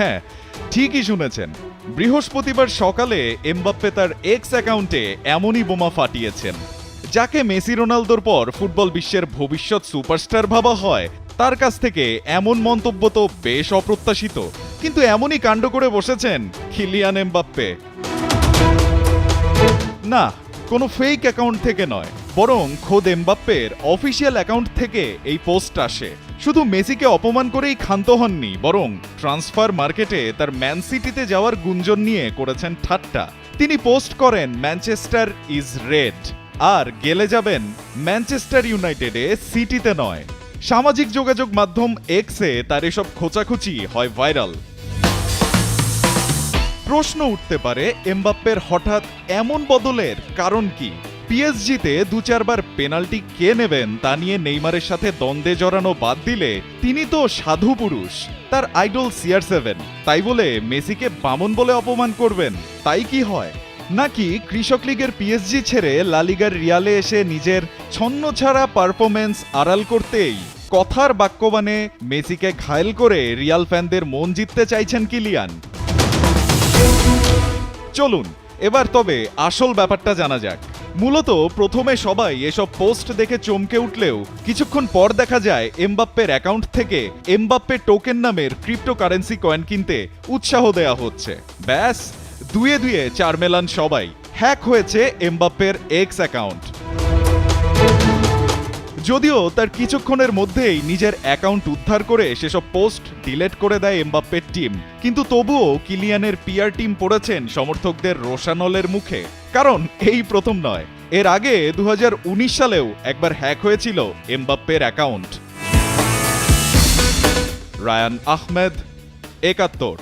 হ্যাঁ, ঠিকই শুনেছেন। বৃহস্পতিবার সকালে এমবাপ্পে তার এক্স অ্যাকাউন্টে এমনই বোমা ফাটিয়েছেন। যাকে মেসি রোনালদোর পর ফুটবল বিশ্বের ভবিষ্যৎ সুপারস্টার ভাবা হয়, তার কাছ থেকে এমন মন্তব্য তো বেশ অপ্রত্যাশিত। কিন্তু এমনই কাণ্ড করে বসেছেন কিলিয়ান এমবাপ্পে। না, কোনো ফেক অ্যাকাউন্ট থেকে নয়, বরং খোদ এমবাপ্পের অফিসিয়াল অ্যাকাউন্ট থেকে এই পোস্ট আসে। শুধু মেসিকে অপমান করেই ক্ষান্ত হননি, বরং ট্রান্সফার মার্কেটে তার ম্যান সিটিতে যাওয়ার গুঞ্জন নিয়ে করেছেন ঠাট্টা। তিনি পোস্ট করেন ম্যানচেস্টার ইজ রেড, আর গেলে যাবেন ম্যানচেস্টার ইউনাইটেডে, সিটিতে নয়। সামাজিক যোগাযোগ মাধ্যম এক্সে তার এসব খোঁচাখুচি হয় ভাইরাল। প্রশ্ন উঠতে পারে, এমবাপ্পের হঠাৎ এমন বদলের কারণ কি? পিএসজিতে ২-৪ বার পেনাল্টি কে নেবেন তা নিয়ে নেইমারের সাথে দ্বন্দ্বে জড়ানো বাদ দিলে তিনি তো সাধু পুরুষ। তার আইডল CR7, তাই বলে মেসিকে বামন বলে অপমান করবেন, তাই কি হয়? নাকি কৃষক লীগের পিএসজি ছেড়ে লা লিগার রিয়ালে এসে নিজের ছন্নছাড়া পারফরম্যান্স আড়াল করতেই কথার বাক্যবাণে মেসিকে ঘায়েল করে রিয়াল ফ্যানদের মন জিততে চাইছেন কিলিয়ান? চলুন এবার তবে আসল ব্যাপারটা জানা যাক। মূলত প্রথমে সবাই এসব পোস্ট দেখে চমকে উঠলেও কিছুক্ষণ পর দেখা যায় এমবাপ্পের অ্যাকাউন্ট থেকে এমবাপ্পে টোকেন নামের ক্রিপ্টোকারেন্সি কয়েন কিনতে উৎসাহ দেয়া হচ্ছে। ব্যাস, দুয়ে দুয়ে চার মেলান সবাই। হ্যাক হয়েছে এমবাপ্পের এক্স অ্যাকাউন্ট। যদিও তার কিছুক্ষণের মধ্যেই নিজের অ্যাকাউন্ট উদ্ধার করে সেসব পোস্ট ডিলেট করে দেয় এমবাপ্পের টিম, কিন্তু তবুও কিলিয়ানের পিআর টিম পড়েছেন সমর্থকদের রোষানলের মুখে। কারণ এই প্রথম নয়, এর আগে ২০১৯ সালেও একবার হ্যাক হয়েছিল এমবাপ্পের অ্যাকাউন্ট। রায়ান আহমেদ, ৭১।